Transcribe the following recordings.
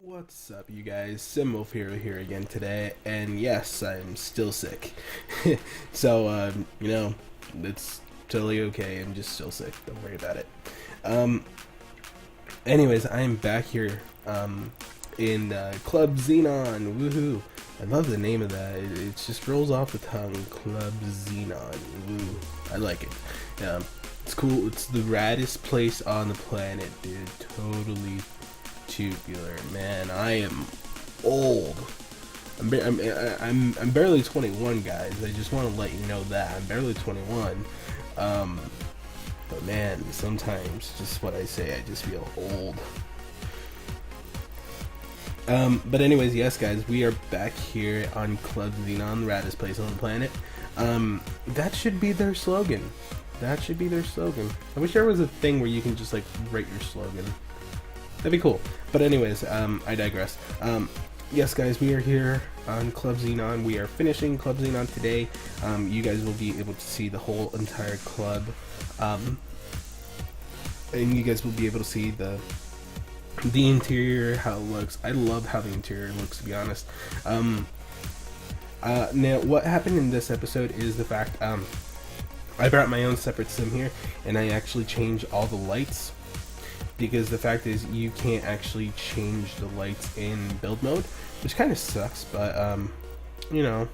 What's up, you guys? SimWolfHero here again today, and yes, I'm still sick. So, it's totally okay. I'm just still sick. Don't worry about it. Um, Anyways, I am back here, in Club Zenon. Woohoo! I love the name of that. It just rolls off the tongue. Club Zenon. Woo! I like it. It's cool. It's the raddest place on the planet, dude. Totally tubular, man. I am old. I'm barely 21, guys. I just want to let you know that I'm barely 21. But man, sometimes just what I say, I just feel old. But anyways, yes, guys, we are back here on Club Zenon, the raddest place on the planet. That should be their slogan. That should be their slogan. I wish there was a thing where you can just like write your slogan. That'd be cool. But anyways, I digress. Yes, guys, we are here on Club Zenon. We are finishing Club Zenon today. You guys will be able to see the whole entire club. And you guys will be able to see the interior, how it looks. I love how the interior looks, to be honest. Now, what happened in this episode is the fact, I brought my own separate sim here, and I actually changed all the lights. Because the fact is, you can't actually change the lights in build mode, which kind of sucks. But you know,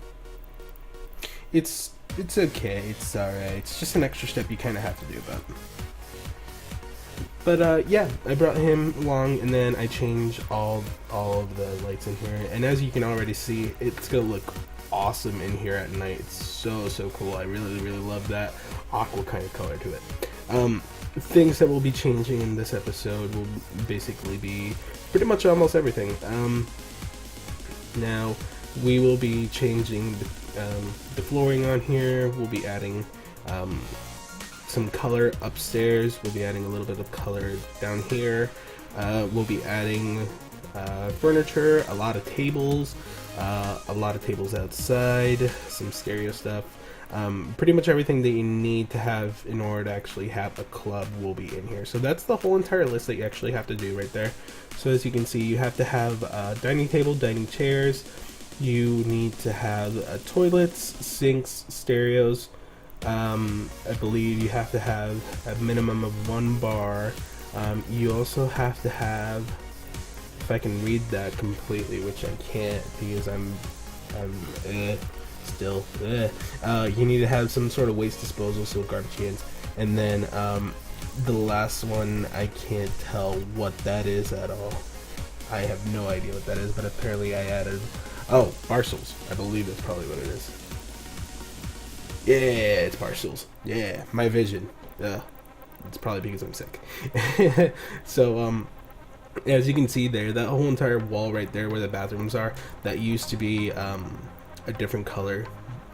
it's okay. It's alright. It's just an extra step you kind of have to do. But yeah, I brought him along, and then I changed all of the lights in here. And as you can already see, it's gonna look awesome in here at night. It's so cool. I really love that aqua kind of color to it. Things that will be changing in this episode will basically be pretty much almost everything. Now, we will be changing the flooring on here. We'll be adding some color upstairs. We'll be adding a little bit of color down here. We'll be adding furniture, a lot of tables outside, some stereo stuff. Pretty much everything that you need to have in order to actually have a club will be in here. So that's the whole entire list that you actually have to do right there. So as you can see, you have to have a dining table, dining chairs. You need to have toilets, sinks, stereos. I believe you have to have a minimum of 1 bar. You also have to have, if I can read that completely, which I can't because you need to have some sort of waste disposal, so garbage cans. And then the last one, I can't tell what that is at all. I have no idea what that is, but apparently I added, parcels. I believe that's probably what it is. Yeah, it's parcels. Yeah, my vision. It's probably because I'm sick. So as you can see there, that whole entire wall right there where the bathrooms are, that used to be a different color.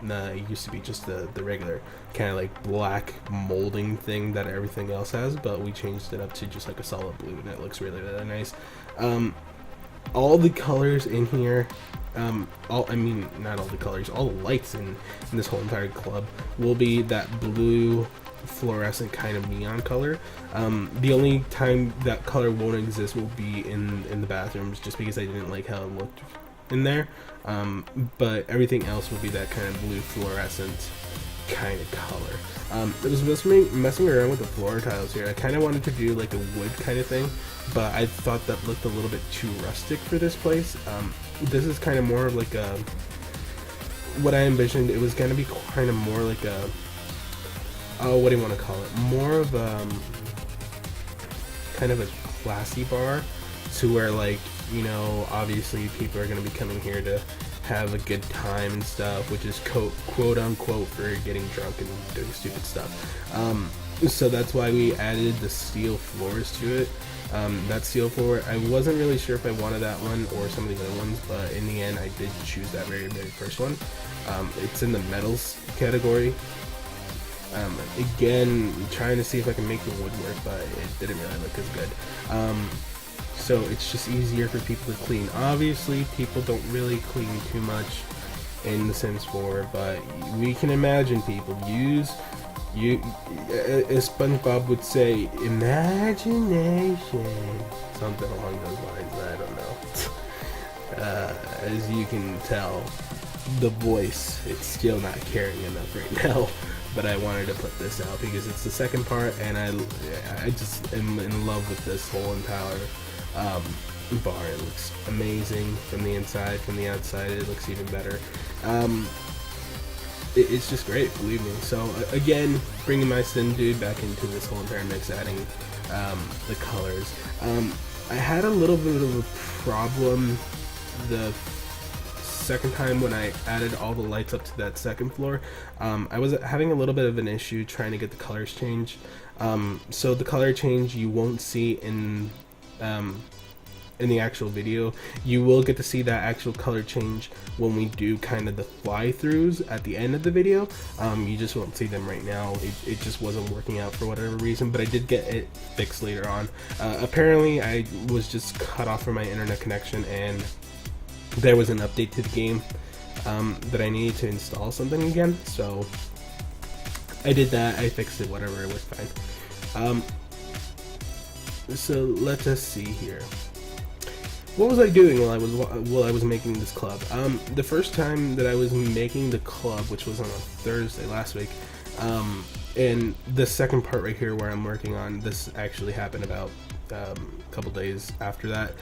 It used to be just the regular kind of like black molding thing that everything else has, but we changed it up to just like a solid blue, and it looks really nice. All the colors in here, not all the colors, all the lights in this whole entire club will be that blue fluorescent kind of neon color. The only time that color won't exist will be in the bathrooms, just because I didn't like how it looked in there. But everything else will be that kind of blue fluorescent kind of color. It was messing around with the floor tiles here. I kind of wanted to do like a wood kind of thing, but I thought that looked a little bit too rustic for this place. This is kind of more of like a, what I envisioned, it was going to be kind of more like a, what do you want to call it? More of kind of a classy bar, to where, like, you know, obviously people are going to be coming here to have a good time and stuff, which is quote unquote for getting drunk and doing stupid stuff. So that's why we added the steel floors to it. That steel floor, I wasn't really sure if I wanted that one or some of the other ones, but in the end I did choose that very first one. It's in the metals category. Again, trying to see if I can make the wood work, but it didn't really look as good. So it's just easier for people to clean. Obviously, people don't really clean too much in the Sims 4, but we can imagine people use, as SpongeBob would say, imagination. Something along those lines, I don't know. as you can tell, the voice, it's still not carrying enough right now. But I wanted to put this out because it's the second part, and I just am in love with this whole entire bar. It looks amazing from the inside. From the outside, it looks even better. It's just great, believe me. So again, bringing my Sim dude back into this whole entire mix, adding the colors. I had a little bit of a problem the second time when I added all the lights up to that second floor. I was having a little bit of an issue trying to get the colors changed. So the color change you won't see in the actual video. You will get to see that actual color change when we do kind of the fly-throughs at the end of the video. You just won't see them right now. It just wasn't working out for whatever reason, but I did get it fixed later on. Apparently I was just cut off from my internet connection, and there was an update to the game that I needed to install something again, so I did that. I fixed it, whatever, it was fine. So let us see here. What was I doing while I was making this club? The first time that I was making the club, which was on a Thursday last week, and the second part right here where I'm working on, this actually happened about a couple days after that.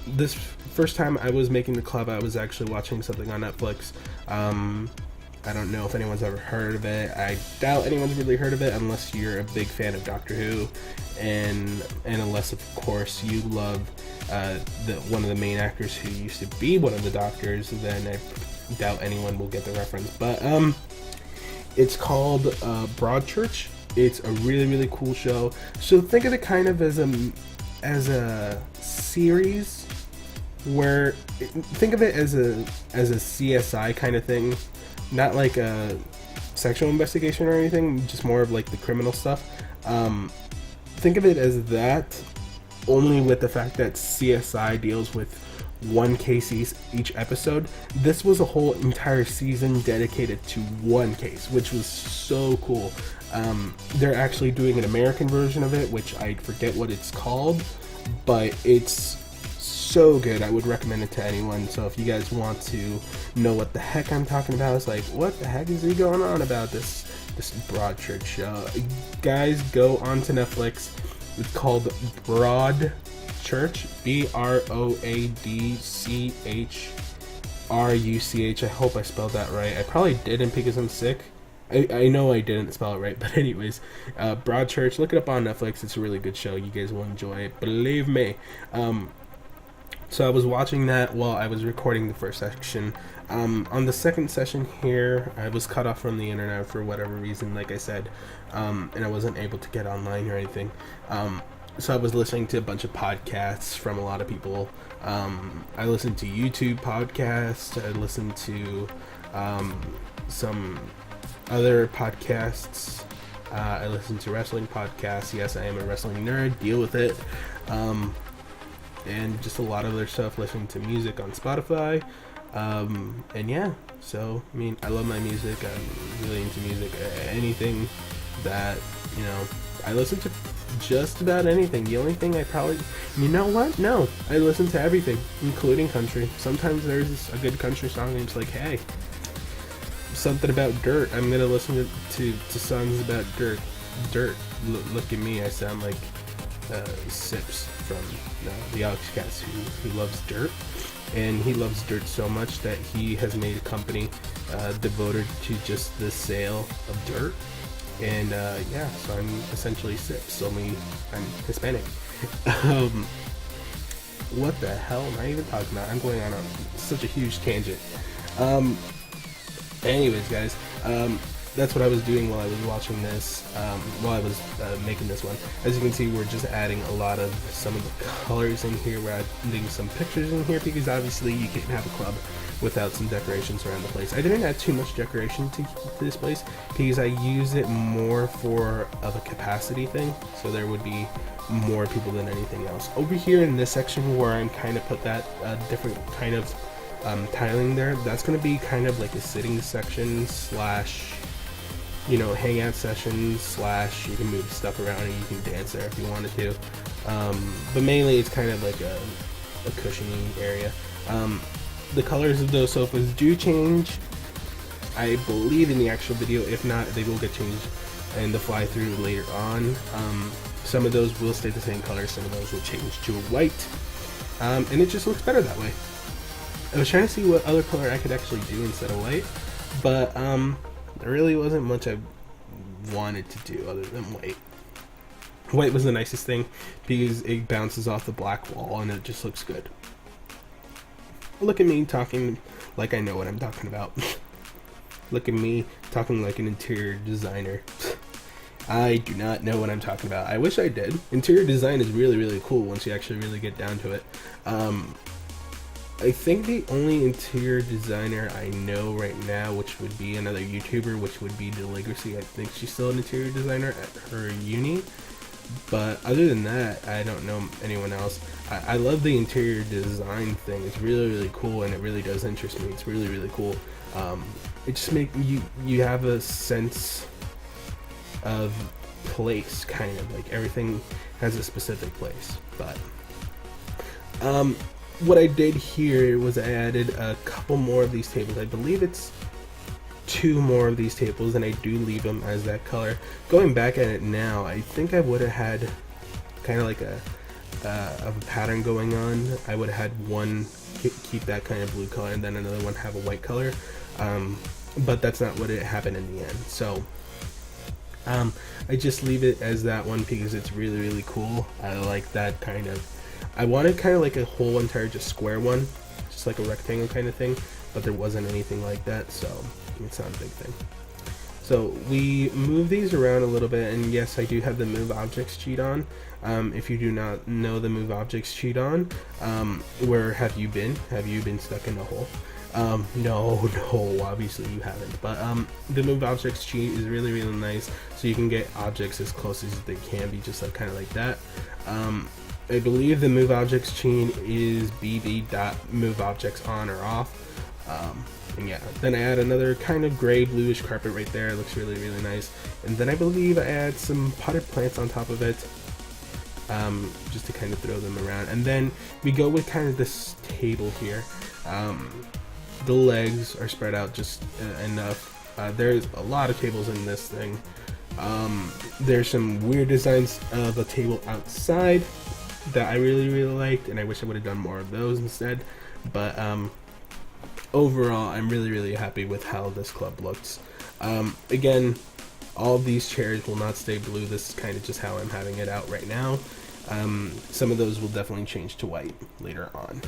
This first time I was making the club, I was actually watching something on Netflix. I don't know if anyone's ever heard of it. I doubt anyone's really heard of it unless you're a big fan of Doctor Who, and unless of course you love one of the main actors who used to be one of the doctors, then I doubt anyone will get the reference. But it's called Broadchurch. It's a really cool show. So think of it kind of as a series where, think of it as a CSI kind of thing, not like a sexual investigation or anything, just more of like the criminal stuff. Think of it as that, only with the fact that CSI deals with one case each episode. This was a whole entire season dedicated to one case, which was so cool. They're actually doing an American version of it, which I forget what it's called, but it's so good. I would recommend it to anyone. So if you guys want to know what the heck I'm talking about, it's like, what the heck is he going on about this Broadchurch show? Guys, go onto Netflix. It's called Broadchurch, BROADCHRUCH. I hope I spelled that right. I probably didn't because I'm sick. I know I didn't spell it right, but anyways, Broadchurch, look it up on Netflix. It's a really good show. You guys will enjoy it, believe me. So I was watching that while I was recording the first section. On the second session here, I was cut off from the internet for whatever reason, like I said, and I wasn't able to get online or anything. So I was listening to a bunch of podcasts from a lot of people. I listened to YouTube podcasts. I listened to some other podcasts. I listened to wrestling podcasts. Yes, I am a wrestling nerd. Deal with it. And just a lot of other stuff, listening to music on Spotify. And yeah, so, I mean, I love my music. I'm really into music. Anything that, you know, I listen to just about anything. The only thing I probably, you know what? No, I listen to everything, including country. Sometimes there's a good country song and it's like, hey, something about dirt. I'm gonna listen to songs about dirt. Look at me, I sound like Sips from the Alex Cats, who loves dirt, and he loves dirt so much that he has made a company devoted to just the sale of dirt. And yeah, so I'm essentially Sips, only I'm Hispanic. What the hell am I even talking about? I'm going on such a huge tangent. Anyways, guys, that's what I was doing while I was watching this, while I was making this one. As you can see, we're just adding a lot of some of the colors in here. We're adding some pictures in here because obviously you can't have a club without some decorations around the place. I didn't add too much decoration to this place because I use it more for of a capacity thing, so there would be more people than anything else. Over here in this section where I'm kind of put that different kind of tiling there, that's going to be kind of like a sitting section slash, you know, hangout session slash you can move stuff around and you can dance there if you wanted to. But mainly it's kind of like a cushiony area. The colors of those sofas do change, I believe, in the actual video. If not, they will get changed in the fly through later on. Some of those will stay the same color, some of those will change to white, and it just looks better that way. I was trying to see what other color I could actually do instead of white, but there really wasn't much I wanted to do other than white. White was the nicest thing because it bounces off the black wall and it just looks good. Look at me talking like I know what I'm talking about. Look at me talking like an interior designer. I do not know what I'm talking about. I wish I did. Interior design is really, really cool once you actually really get down to it. I think the only interior designer I know right now, which would be another YouTuber, which would be Deligracy. I think she's still an interior designer at her uni. But other than that, I don't know anyone else. I love the interior design thing. It's really, really cool, and it really does interest me. It's really, really cool. It just makes you have a sense of place, kind of like everything has a specific place. But what I did here was I added a couple more of these tables. I believe it's 2 more of these tables, and I do leave them as that color. Going back at it now, I think I would have had kind of like a pattern going on. I would have had one keep that kind of blue color and then another one have a white color, but that's not what it happened in the end. So I just leave it as that one because it's really, really cool. I like that kind of, I wanted kind of like a whole entire just square one, just like a rectangle kind of thing, but there wasn't anything like that, so it's not a big thing. So we move these around a little bit, and yes, I do have the move objects cheat on. If you do not know the move objects cheat on, where have you been? Have you been stuck in a hole? No, obviously you haven't. But the move objects cheat is really, really nice, so you can get objects as close as they can be, just like kind of like that. I believe the move objects cheat is bb.moveObjects on or off. And yeah, then I add another kind of gray bluish carpet right there. It looks really, really nice. And then I believe I add some potted plants on top of it, just to kind of throw them around. And then we go with kind of this table here. The legs are spread out just enough. There's a lot of tables in this thing. There's some weird designs of a table outside that I really, really liked, and I wish I would have done more of those instead. But overall, I'm really, really happy with how this club looks. Again, all of these chairs will not stay blue. This is kind of just how I'm having it out right now. Some of those will definitely change to white later on.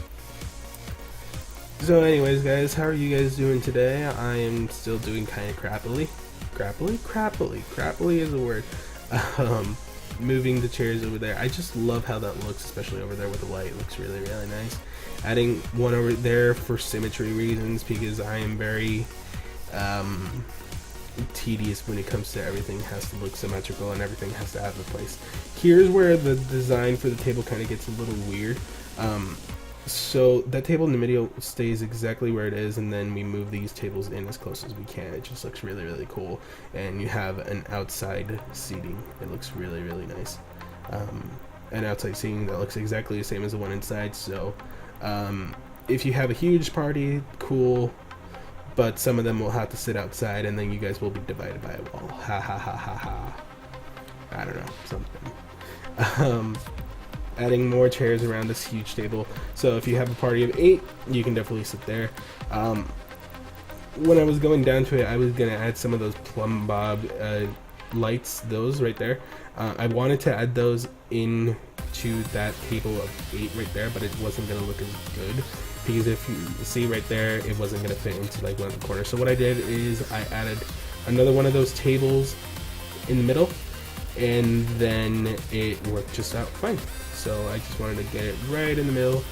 So anyways, guys, how are you guys doing today? I am still doing kind of crappily. Crappily is a word. Moving the chairs over there. I just love how that looks, especially over there with the light. It looks really, really nice. Adding one over there for symmetry reasons, because I am very tedious when it comes to everything has to look symmetrical and everything has to have a place. Here's where the design for the table kind of gets a little weird. So that table in the middle stays exactly where it is, and then we move these tables in as close as we can. It just looks really, really cool, and you have an outside seating. It looks really, really nice. An outside seating that looks exactly the same as the one inside. So if you have a huge party, cool, but some of them will have to sit outside, and then you guys will be divided by a wall. Ha ha ha ha ha. I don't know, something. Adding more chairs around this huge table. So if you have a party of 8, you can definitely sit there. When I was going down to it, I was gonna add some of those plumb bob lights, those right there. I wanted to add those into that table of 8 right there, but it wasn't gonna look as good, because if you see right there, it wasn't gonna fit into like one of the corners. So what I did is I added another one of those tables in the middle, and then it worked just out fine. So I just wanted to get it right in the middle,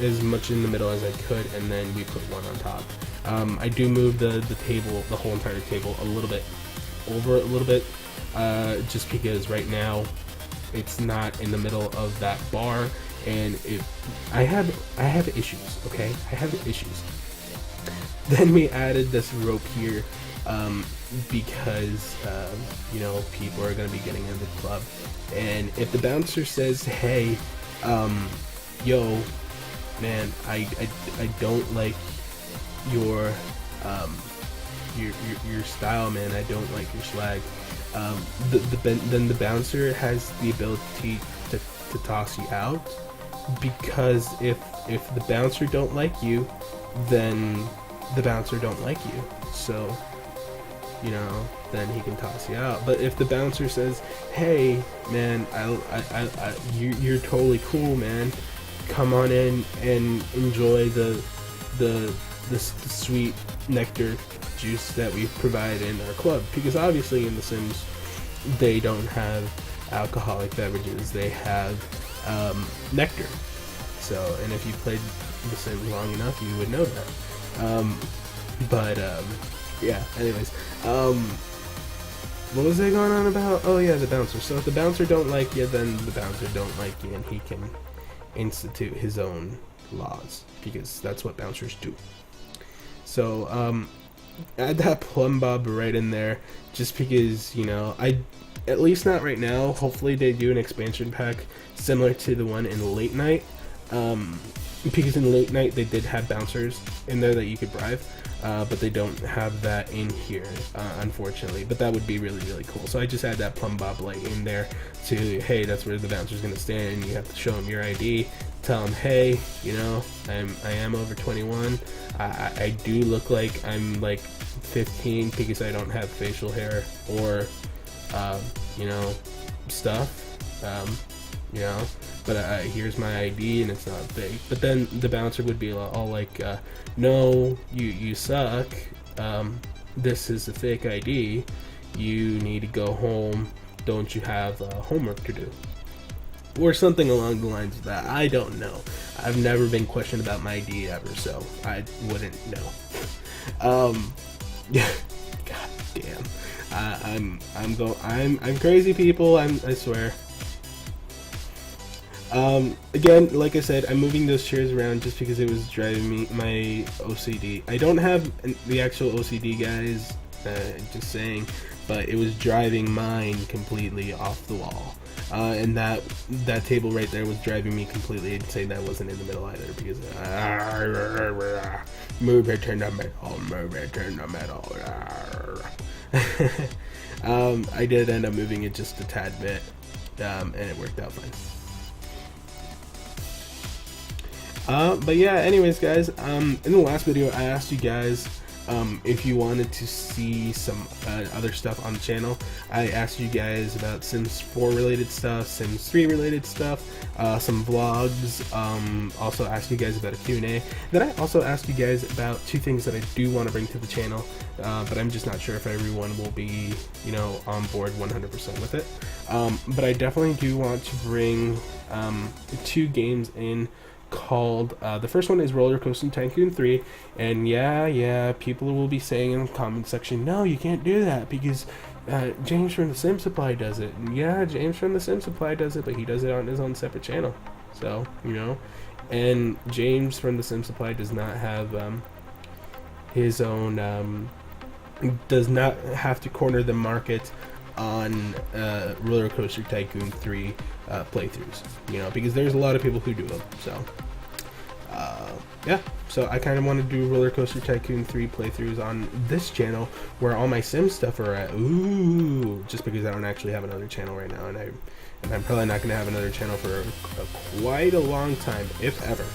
as much in the middle as I could, and then we put one on top. I do move the table, the whole entire table, a little bit over a little bit, just because right now it's not in the middle of that bar, and I have issues. Okay, I have issues. Then we added this rope here, because you know, people are going to be getting into the club, and if the bouncer says, hey, yo, man, I don't like your your style, man. I don't like your swag. Then the bouncer has the ability to toss you out, because if the bouncer don't like you, then the bouncer don't like you. So, you know, then he can toss you out. But if the bouncer says, "Hey, man, you're totally cool, man. Come on in and enjoy the sweet nectar juice that we provide in our club," because obviously in The Sims they don't have alcoholic beverages, they have nectar. So, and if you played The Sims long enough, you would know that. Yeah, anyways, what was I going on about? Oh yeah, the bouncer. So if the bouncer don't like you, then the bouncer don't like you, and he can institute his own laws, because that's what bouncers do. So add that plumb bob right in there, just because, you know, at least not right now. Hopefully they do an expansion pack similar to the one in Late Night, because in Late Night they did have bouncers in there that you could bribe, but they don't have that in here, unfortunately. But that would be really, really cool. So I just add that plumb bob light in there to, hey, that's where the bouncer's gonna stand. You have to show him your ID, tell him, hey, you know, I am over 21. I do look like I'm like 15 because I don't have facial hair or you know, stuff, you know, but here's my ID and it's not fake. But then the bouncer would be all like, no, you suck, this is a fake ID, you need to go home, don't you have homework to do, or something along the lines of that. I don't know. I've never been questioned about my ID ever, so I wouldn't know. Yeah, god damn. I'm crazy, people. I swear. Again, like I said, I'm moving those chairs around just because it was driving me my OCD. I don't have the actual OCD, guys, just saying, but it was driving mine completely off the wall. And that table right there was driving me completely insane. That wasn't in the middle either, because move it, turn the metal, move it, turn the metal. I did end up moving it just a tad bit, and it worked out fine. But yeah, anyways, guys, in the last video I asked you guys if you wanted to see some other stuff on the channel. I asked you guys about Sims 4 related stuff, Sims 3 related stuff, some vlogs, also asked you guys about a Q&A. Then I also asked you guys about two things that I do want to bring to the channel, but I'm just not sure if everyone will be, you know, on board 100% with it. But I definitely do want to bring two games in called, the first one is Roller Coaster Tycoon 3, and yeah, people will be saying in the comment section, no, you can't do that because James from the Sim Supply does it. And yeah, James from the Sim Supply does it, but he does it on his own separate channel. So, you know, and James from the Sim Supply does not have his own, does not have to corner the market on Roller Coaster Tycoon 3 playthroughs, you know, because there's a lot of people who do them. So yeah, so I kind of want to do Roller Coaster Tycoon 3 playthroughs on this channel where all my Sim stuff are at. Ooh, just because I don't actually have another channel right now, and I'm probably not going to have another channel for quite a long time, if ever.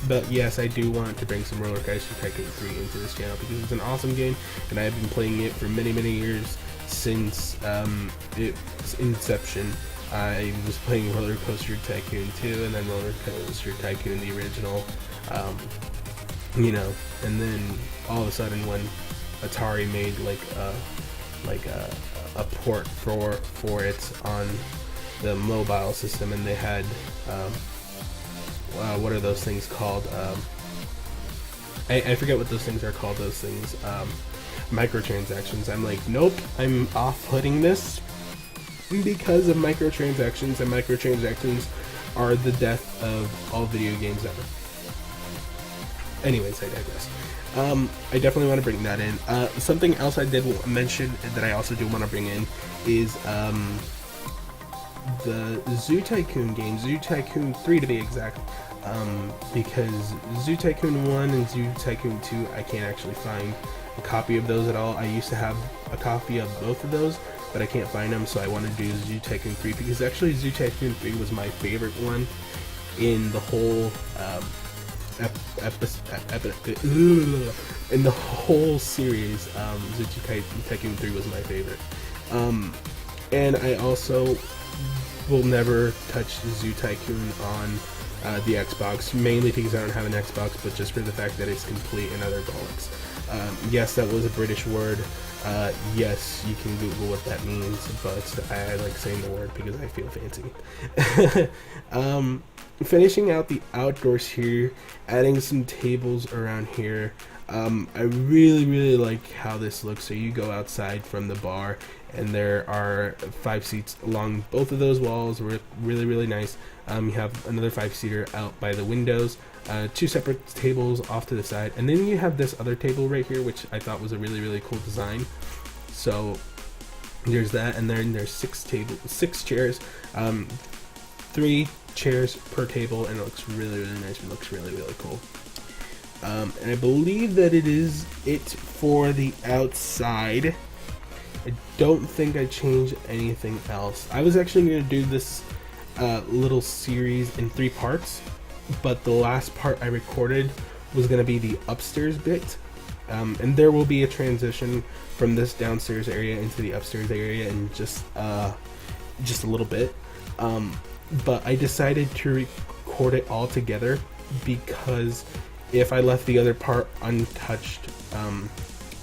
But yes, I do want to bring some Roller Coaster Tycoon 3 into this channel because it's an awesome game, and I have been playing it for many years, since its inception. I was playing Roller Coaster Tycoon 2, and then Roller Coaster Tycoon the original, you know, and then all of a sudden when Atari made like a port for it on the mobile system, and they had what are those things called? I forget what those things are called. Those things, microtransactions. I'm like, nope, I'm off-putting this because of microtransactions, and microtransactions are the death of all video games ever. Anyways, I digress. I definitely want to bring that in. Something else I did mention that I also do want to bring in is the Zoo Tycoon game, Zoo Tycoon 3 to be exact. because Zoo Tycoon 1 and Zoo Tycoon 2, I can't actually find a copy of those at all. I used to have a copy of both of those, but I can't find them, so I want to do Zoo Tycoon 3, because actually Zoo Tycoon 3 was my favorite one in the whole in the whole series. Zoo Tycoon 3 was my favorite. And I also will never touch Zoo Tycoon on the Xbox, mainly because I don't have an Xbox, but just for the fact that it's complete and other bollocks. Yes, that was a British word. Yes, you can Google what that means, but I like saying the word because I feel fancy. Finishing out the outdoors here, adding some tables around here. I really like how this looks. So you go outside from the bar, and there are 5 seats along both of those walls. Really nice. You have another 5-seater out by the windows, 2 separate tables off to the side, and then you have this other table right here, which I thought was a really cool design. So there's that, and then there's 6 chairs, 3 chairs per table, and it looks really nice. It looks really cool. And I believe that it is it for the outside. I don't think I changed anything else. I was actually going to do this little series in 3 parts, but the last part I recorded was going to be the upstairs bit, and there will be a transition from this downstairs area into the upstairs area in just a little bit. But I decided to record it all together, because if I left the other part untouched,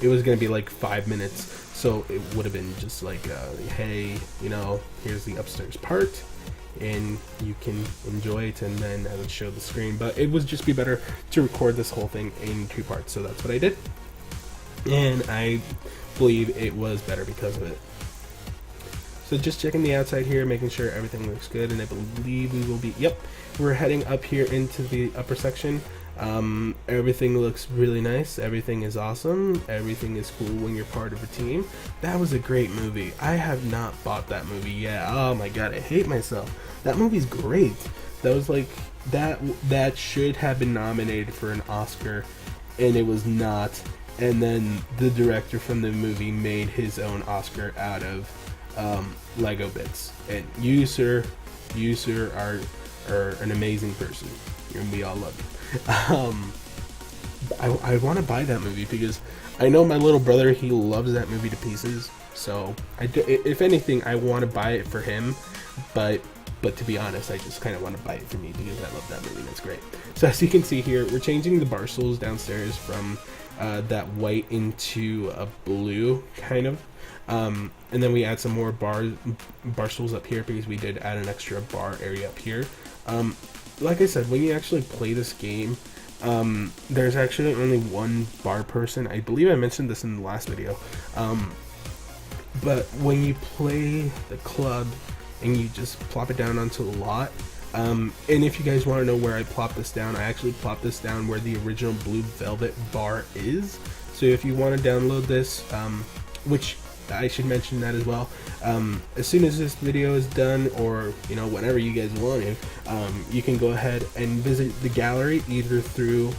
it was going to be like 5 minutes, so it would have been just like, hey, you know, here's the upstairs part, and you can enjoy it, and then I would show the screen. But it would just be better to record this whole thing in 2 parts, so that's what I did, and I believe it was better because of it. So just checking the outside here, making sure everything looks good, and I believe we will be, yep, we're heading up here into the upper section. Everything looks really nice. Everything is awesome. Everything is cool when you're part of a team. That was a great movie. I have not bought that movie yet. Oh my god, I hate myself. That movie's great. That was like, that should have been nominated for an Oscar, and it was not. And then the director from the movie made his own Oscar out of Lego bits. And you sir are an amazing person, and we all love you. I want to buy that movie because I know my little brother, he loves that movie to pieces. So if anything, I want to buy it for him, but to be honest, I just kind of want to buy it for me because I love that movie. That's great. So as you can see here, we're changing the bar stools downstairs from that white into a blue kind of. And then we add some more bar stools up here because we did add an extra bar area up here. Like I said, when you actually play this game, there's actually only one bar person. I believe I mentioned this in the last video. But when you play the club and you just plop it down onto the lot, and if you guys want to know where I plop this down, I actually plop this down where the original Blue Velvet bar is. So if you want to download this, which I should mention that as well, as soon as this video is done, or you know, whenever you guys want to, you can go ahead and visit the gallery either through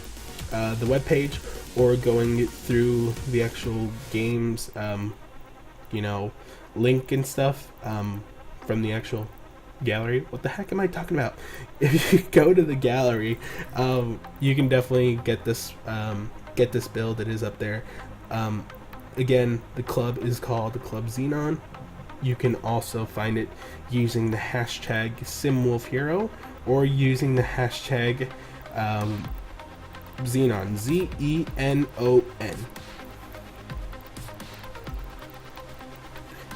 the webpage or going through the actual games, you know, link and stuff from the actual gallery. What the heck am I talking about? If you go to the gallery, you can definitely get this build. It is up there. Again, the club is called the Club Zenon. You can also find it using the hashtag SimWolfHero or using the hashtag Zenon, Z-E-N-O-N.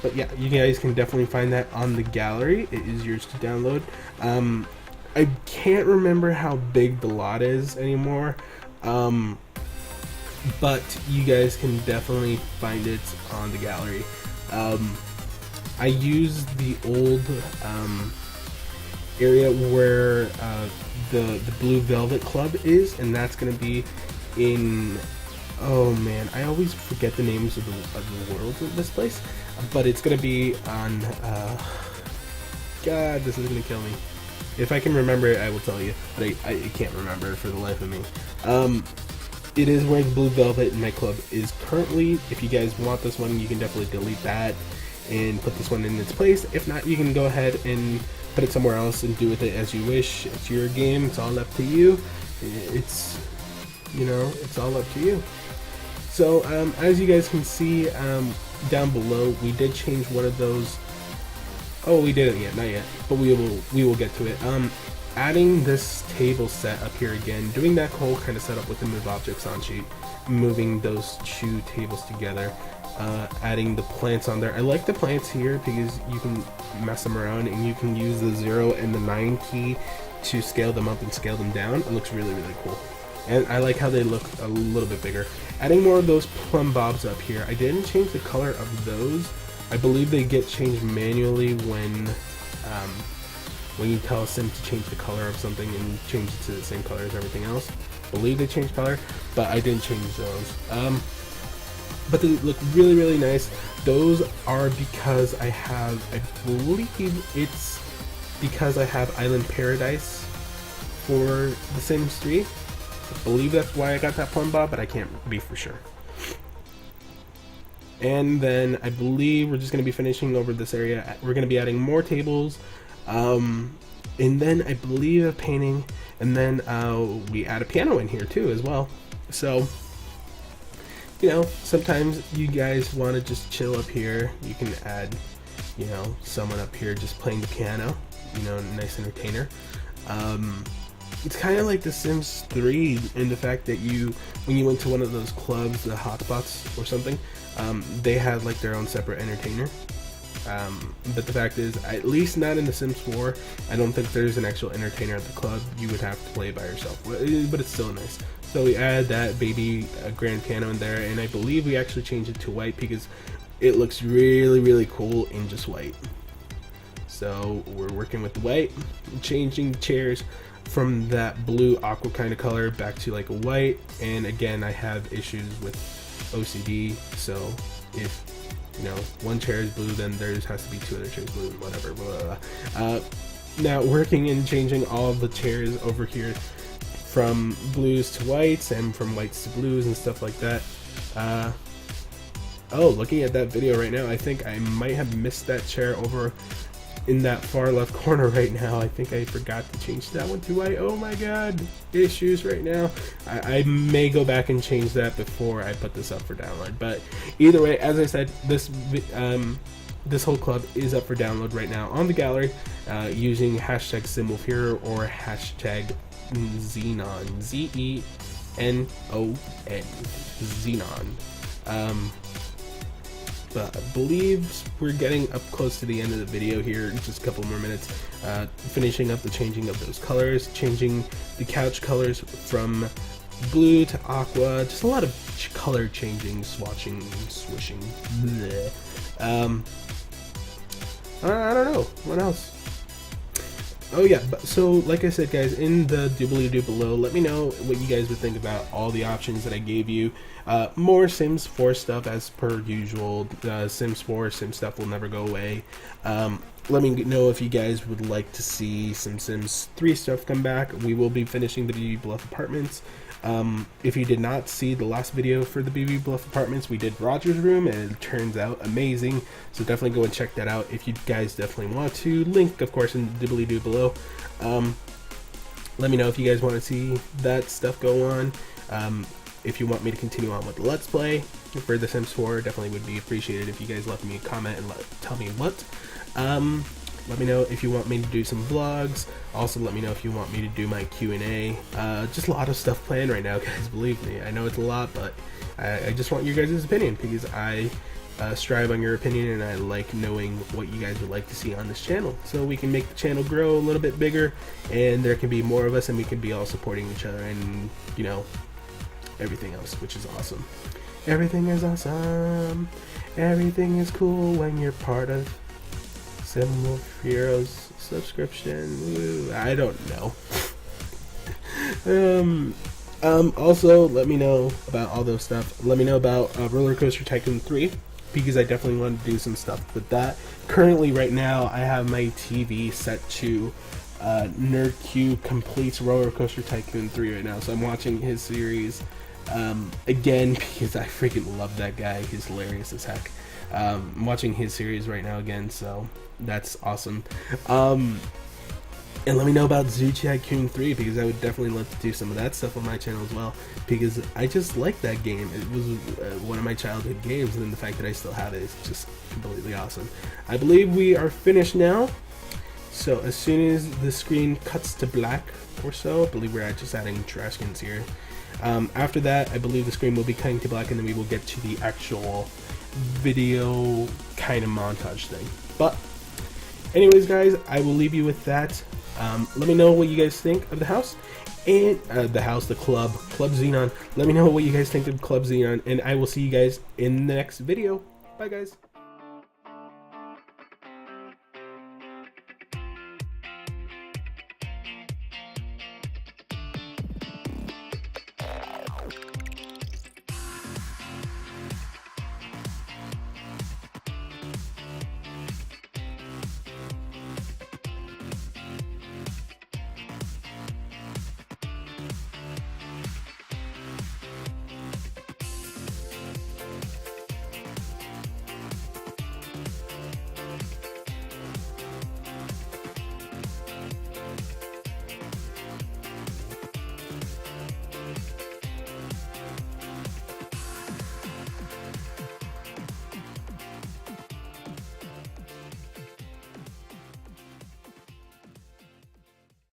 But yeah, you guys can definitely find that on the gallery. It is yours to download. I can't remember how big the lot is anymore, but you guys can definitely find it on the gallery. I used the old area where the Blue Velvet Club is, and that's going to be in, oh man, I always forget the names of the worlds of this place, but it's going to be on, God, this is going to kill me. If I can remember it, I will tell you, but I can't remember it for the life of me. It is wearing blue velvet, and my club is currently, if you guys want this one, you can definitely delete that and put this one in its place. If not, you can go ahead and put it somewhere else and do with it as you wish. It's your game, it's all up to you. It's, you know, it's all up to you. So as you guys can see down below, we did change one of those. Oh, we didn't yet, not yet, but we will get to it. Adding this table set up here again, doing that whole kind of setup with the move objects on sheet, moving those two tables together, adding the plants on there. I like the plants here because you can mess them around and you can use the 0 and the 9 key to scale them up and scale them down. It looks really, really cool. And I like how they look a little bit bigger. Adding more of those plum bobs up here. I didn't change the color of those. I believe they get changed manually when you tell Sim to change the color of something and change it to the same color as everything else. I believe they changed color, but I didn't change those. But they look really, really nice. Those are because I believe it's because I have Island Paradise for The Sims 3. I believe that's why I got that plum bob, but I can't be for sure. And then I believe we're just going to be finishing over this area. We're going to be adding more tables. And then I believe a painting, and then we add a piano in here too as well. So, you know, sometimes you guys want to just chill up here. You can add, you know, someone up here just playing the piano, you know, nice entertainer. It's kind of like The Sims 3 in the fact that when you went to one of those clubs, the hotspots or something, they had like their own separate entertainer. But the fact is, at least not in The Sims 4, I don't think there's an actual entertainer at the club. You would have to play by yourself, but it's still nice. So we add that baby grand piano in there, and I believe we actually changed it to white because it looks really, really cool in just white. So we're working with white, changing the chairs from that blue aqua kind of color back to like a white. And again, I have issues with OCD, so if you know one chair is blue, then there has to be two other chairs blue, whatever, blah, blah, blah. Now working and changing all of the chairs over here from blues to whites and from whites to blues and stuff like that. Oh, looking at that video right now, I think I might have missed that chair over in that far left corner right now. I think I forgot to change that one to white. Oh my god, issues right now. I may go back and change that before I put this up for download, but either way, as I said, this whole club is up for download right now on the gallery, using hashtag SimWolfHero or hashtag Zenon, Zenon, Zenon. But I believe we're getting up close to the end of the video here in just a couple more minutes, finishing up the changing of those colors, changing the couch colors from blue to aqua, just a lot of color changing, swatching, swishing. I don't know what else. Oh yeah, so like I said, guys, in the doobly-doo below, let me know what you guys would think about all the options that I gave you. More Sims 4 stuff as per usual. Sims 4 Sim stuff will never go away. Let me know if you guys would like to see some Sims 3 stuff come back. We will be finishing the BB Bluff Apartments. If you did not see the last video for the BB Bluff Apartments, we did Roger's room and it turns out amazing, so definitely go and check that out if you guys definitely want to. Link of course in the doobly-doo below. Let me know if you guys want to see that stuff go on. If you want me to continue on with the Let's Play for The Sims 4, definitely would be appreciated if you guys left me a comment and tell me what. Let me know if you want me to do some vlogs. Also, let me know if you want me to do my Q&A. Just a lot of stuff planned right now, guys. Believe me, I know it's a lot, but I just want your guys' opinion because I strive on your opinion and I like knowing what you guys would like to see on this channel. So we can make the channel grow a little bit bigger and there can be more of us and we can be all supporting each other and, you know, everything else, which is awesome. Everything is awesome. Everything is cool when you're part of SimWolfHero's subscription. Woo, I don't know. Also, let me know about all those stuff. Let me know about Roller Coaster Tycoon 3 because I definitely want to do some stuff with that. Currently, right now, I have my TV set to NerdQ completes Roller Coaster Tycoon 3 right now, so I'm watching his series again because I freaking love that guy. He's hilarious as heck. I'm watching his series right now again, so that's awesome. And let me know about Zoo Tycoon 3 because I would definitely love to do some of that stuff on my channel as well, because I just like that game. It was one of my childhood games, and then the fact that I still have it is just completely awesome. I believe we are finished now, so as soon as the screen cuts to black or so, I believe we're just adding trash cans here. After that, I believe the screen will be cutting to black, and then we will get to the actual video kind of montage thing. But anyways, guys, I will leave you with that. Let me know what you guys think of the house, and the Club Zenon. Let me know what you guys think of Club Zenon, and I will see you guys in the next video. Bye, guys.